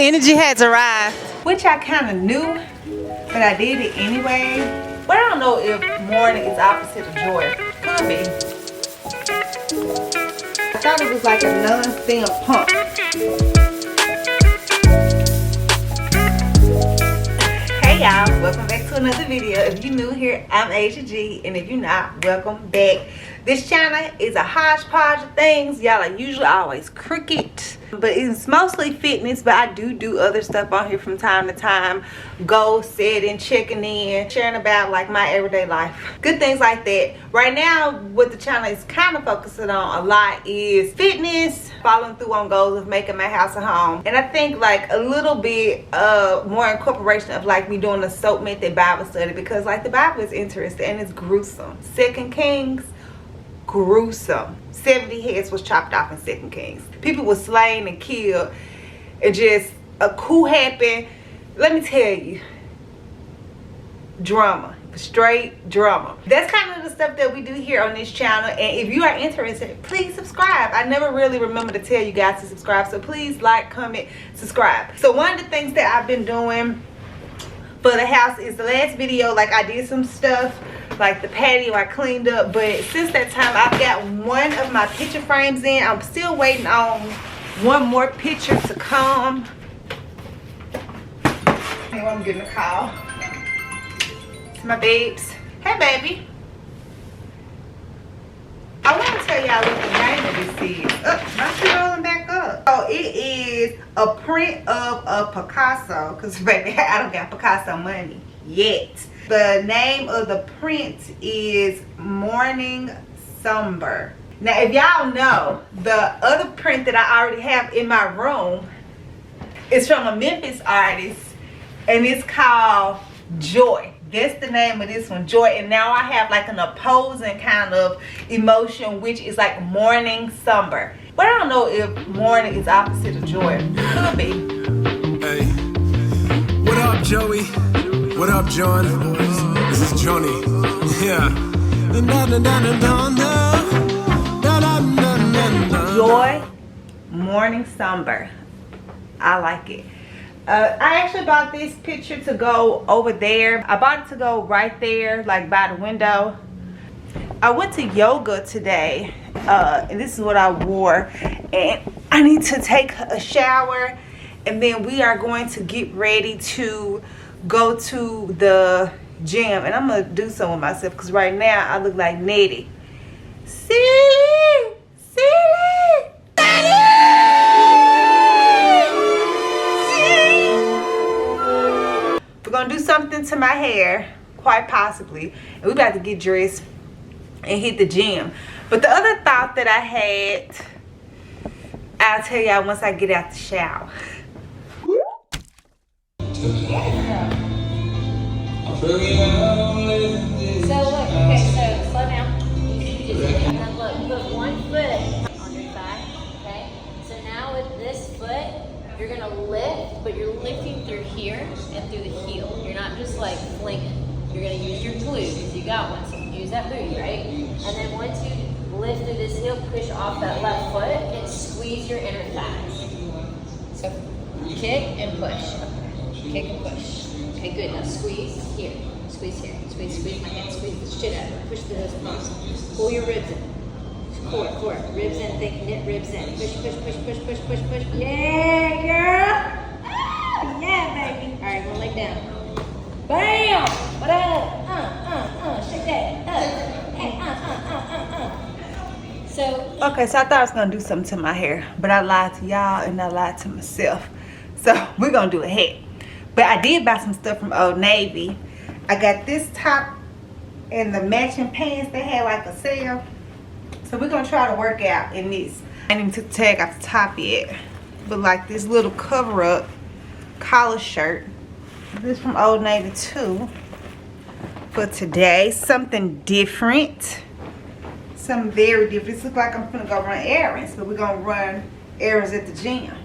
energy has arrived. Which I kind of knew, but I did it anyway. But I don't know if mourning is opposite of joy. Could be. I thought it was like a non-stem pump. Hey y'all, welcome back to another video. If you're new here, I'm Asia G, and if you're not, welcome back. This channel is a hodgepodge of things. Y'all are usually always crooked, but it's mostly fitness, but I do other stuff on here from time to time. Goal setting, checking in, sharing about like my everyday life, good things like that. Right now what the channel is kind of focusing on a lot is fitness, following through on goals of making my house a home, and I think like a little bit more incorporation of like me doing a soap method Bible study, because like the Bible is interesting and it's gruesome. 2 Kings, gruesome. 70 heads was chopped off in 2 Kings. People were slain and killed, and just a coup happened. Let me tell you, drama, straight drama. That's kind of the stuff that we do here on this channel, and if you are interested, please subscribe. I never really remember to tell you guys to subscribe, so please like, comment, subscribe. So one of the things that I've been doing for the house is, the last video, like I did some stuff like the patio I cleaned up, but since that time I've got one of my picture frames in. I'm still waiting on one more picture to come. Anyway, I'm getting a call. It's my babes. Hey baby, I want to tell y'all what the name of this is. My shit rolling back up. So it is a print of a Picasso, because baby, I don't got Picasso money yet. The name of the print is Morning Somber. Now if y'all know, the other print that I already have in my room is from a Memphis artist, and it's called Joy. That's the name of this one, Joy. And now I have like an opposing kind of emotion, which is like Morning Somber. But I don't know if mourning is opposite of joy. Could be. Hey, what up, Joey? What up, John? This is Johnny. Yeah. Joy, Morning Somber. I like it. I actually bought this picture to go over there. I bought it to go right there, like by the window. I went to yoga today, and this is what I wore, and I need to take a shower, and then we are going to get ready to go to the gym, and I'm gonna do something with myself because right now I look like Nettie. Silly. We're gonna do something to my hair, quite possibly, and we're about to get dressed and hit the gym. But the other thought that I had, I'll tell y'all once I get out the shower. So look, okay, so slow down. And then look, put one foot on your thigh, okay? So now with this foot, you're gonna lift, but you're lifting through here and through the heel. You're not just like flinging. You're gonna use your glute, because you got one, so use that booty, right? And then once you lift through this heel, push off that left foot and squeeze your inner thighs. So kick and push. Kick and push. Okay, good. Now squeeze here. Squeeze here. Squeeze my hand. Squeeze the shit out of it. Push through those palms. Pull your ribs in. Core. Ribs in. Think knit ribs in. Push. Yeah, girl. Ah, yeah, baby. All right, one leg down. Bam. What up? Shake that. Hey, So. Okay, so I thought I was gonna do something to my hair, but I lied to y'all and I lied to myself. So we're gonna do a hat. But I did buy some stuff from Old Navy. I got this top and the matching pants. They had like a sale. So we're going to try to work out in this. I didn't even took the tag off the top yet. But like this little cover up collar shirt. This is from Old Navy too. For today. Something different. Something very different. This looks like I'm going to go run errands. But we're going to run errands at the gym.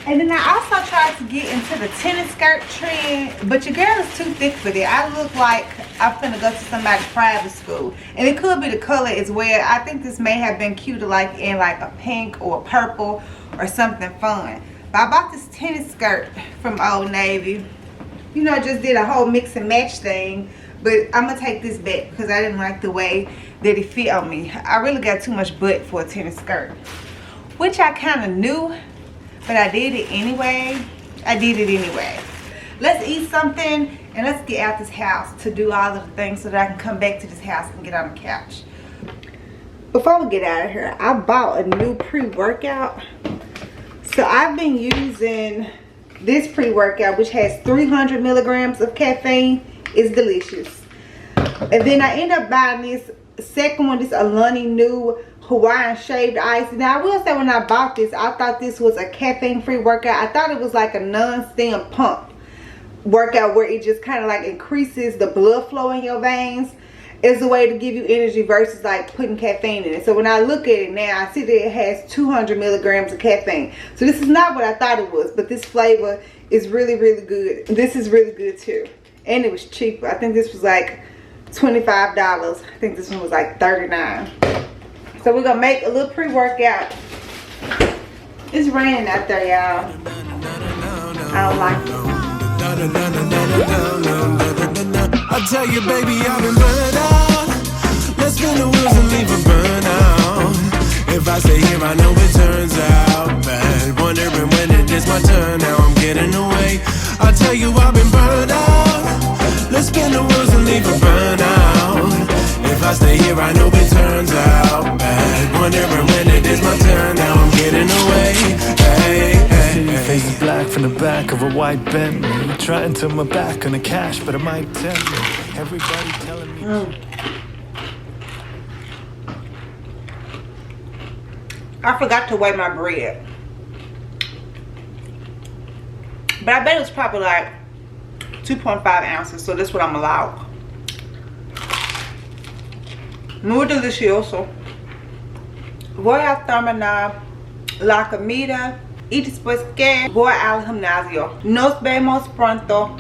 And then I also tried to get into the tennis skirt trend, but your girl is too thick for that. I look like I'm finna go to somebody's private school. And it could be the color as well. I think this may have been cute like in like a pink or a purple or something fun. I bought this tennis skirt from Old Navy. You know, I just did a whole mix and match thing. But I'm going to take this back because I didn't like the way that it fit on me. I really got too much butt for a tennis skirt. Which I kind of knew, but I did it anyway. Let's eat something and let's get out this house to do all of the things so that I can come back to this house and get on the couch. Before we get out of here, I bought a new pre-workout. So I've been using this pre-workout, which has 300 milligrams of caffeine. It's delicious. And then I end up buying this second one, this Alani Nu Hawaiian shaved ice. Now I will say, when I bought this, I thought this was a caffeine-free workout. I thought it was like a non-stim pump workout where it just kind of like increases the blood flow in your veins as a way to give you energy versus like putting caffeine in it. So when I look at it now, I see that it has 200 milligrams of caffeine. So this is not what I thought it was, but this flavor is really, really good. This is really good too. And it was cheaper. I think this was like $25. I think this one was like $39. So we're gonna make a little pre-workout. It's raining out there, y'all. I don't like it. I tell you, baby, I've been burned out. Let's spin the wheels and leave a burnout. If I stay here, I know it turns out bad. Wondering when it is my turn. Now I'm getting away. I tell you, I've been burned out. Let's spin the wheels and leave a burnout. If I stay here, I know it turns out bad. Wondering when it is my turn. Now I'm getting away. Hey, hey, hey. Face is black from the back of a white Bentley. Trying to my back on the cash, but I might tell you. Everybody telling me. I forgot to weigh my bread. But I bet it was probably like 2.5 ounces. So that's what I'm allowed. Muy delicioso. Voy a terminar la comida y después que voy al gimnasio. Nos vemos pronto.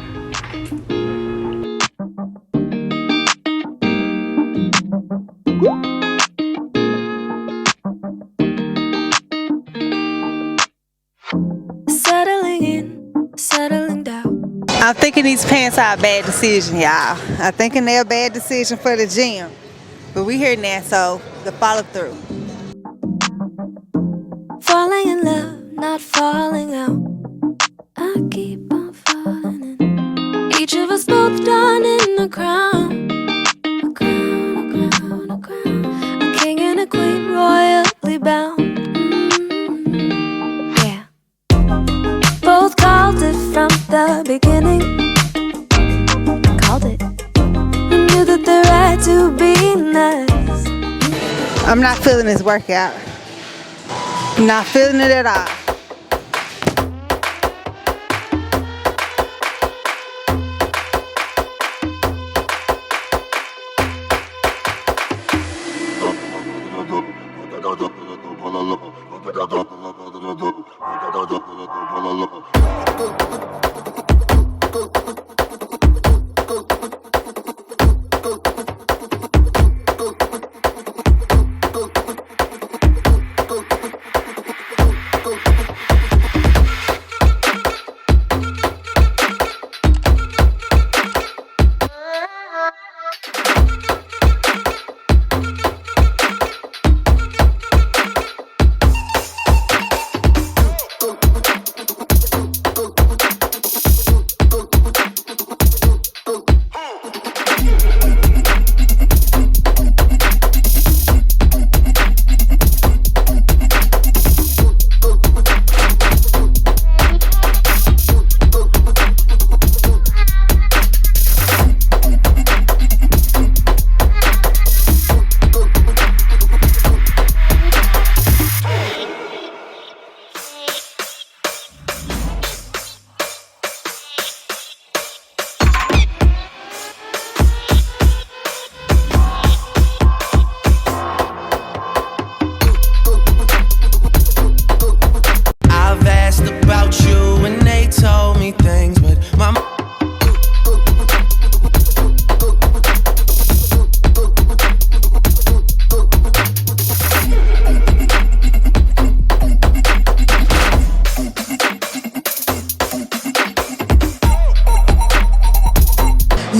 Settling in, settling down. I'm thinking these pants are a bad decision, y'all. I'm thinking they're a bad decision for the gym. But we here now, so the follow through. Falling in love, not falling out. I keep on falling in. Each of us both done in a crown. A crown, a crown, a crown. A king and a queen royally bound. Yeah. Both called it from the beginning. Called it. Knew that the right to be nice. I'm not feeling this workout. I'm not feeling it at all.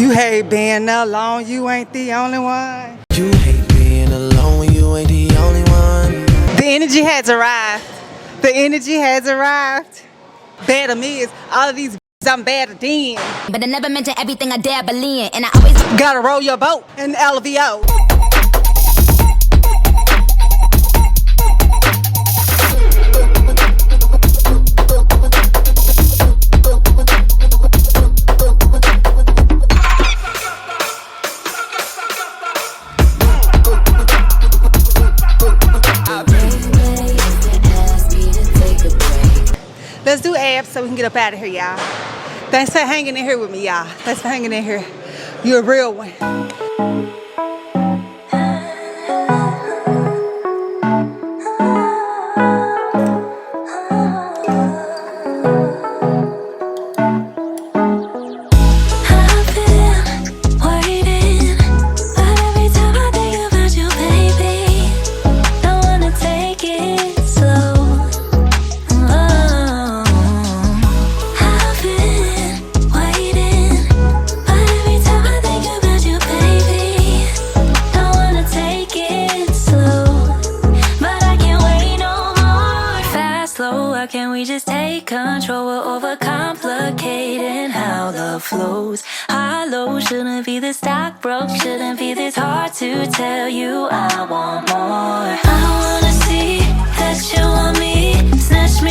You hate being alone, you ain't the only one. You hate being alone when you ain't the only one. The energy has arrived. The energy has arrived. Better me is all of these I'm better than. But I never mention everything I dabble in, and I always Gotta roll your boat in LVO. Let's do abs so we can get up out of here, y'all. Thanks for hanging in here with me, y'all. Thanks for hanging in here. You're a real one. I've been waiting, but every time I think about you, baby, don't wanna take it slow. Oh, I've been waiting, but every time I think about you, baby, don't wanna take it slow. But I can't wait no more. Fast, slow, why can't we just take control? We're overcomplicating how love flows. High, low, shouldn't be this stock broke. Shouldn't be this hard to tell you I want more. I wanna see that you want me, snatch me.